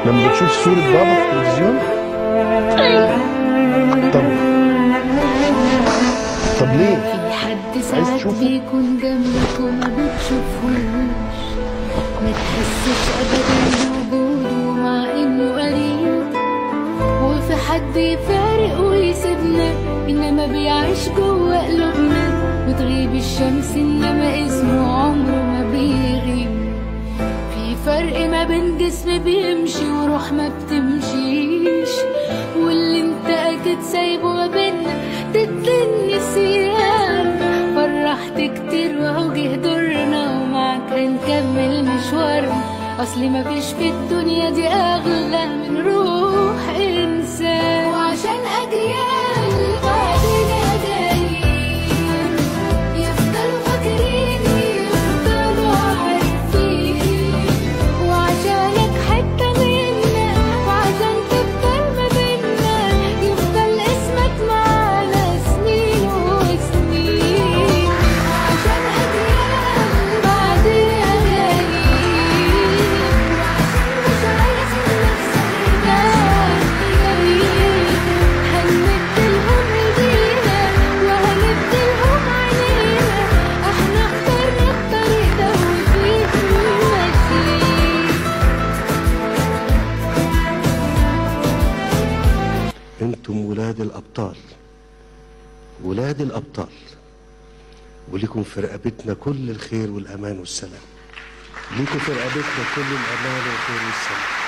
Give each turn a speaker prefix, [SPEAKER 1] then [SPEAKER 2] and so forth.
[SPEAKER 1] لما بتشوف صورة بابا في التلفزيون؟ طب طب ليه؟
[SPEAKER 2] في حد ساعات بيكون جنبك وما بتشوفهوش، ما تحسش ابدا بوجوده مع انه قريب، وفي حد يفارق ويسيبنا انما بيعيش جوه قلوبنا، وتغيب الشمس انما اسمه عمره ما بيغيب. في فرق ما بين جسم بيمشي وروح ما بتمشيش، واللي انت اكيد سايبه ما بينا تدلني النسيان. فرحت كتير وهو جه دورنا ومعاك هنكمل مشوارنا، اصل مفيش في الدنيا دي اغلى من روح انسان. وعشان اجيال بعدنا جايين يفضلوا فاكريني يفضلوا عارفين، وعشانك حتة منا وعشان تفضل ما بينا يفضل اسمك معانا سنين وسنين. وعشان اجيال بعدنا جايين وعشان مش عايزين نفسنا جايين، هنمدلهم ايدينا وهنبدلهم عينينا، احنا اخترنا الطريق ده وفيه ماشيين.
[SPEAKER 1] انتم ولاد الابطال، ولاد الابطال، وليكم في رقبتنا كل الخير والامان والسلام. ليكم في رقبتنا كل الامان والخير والسلام.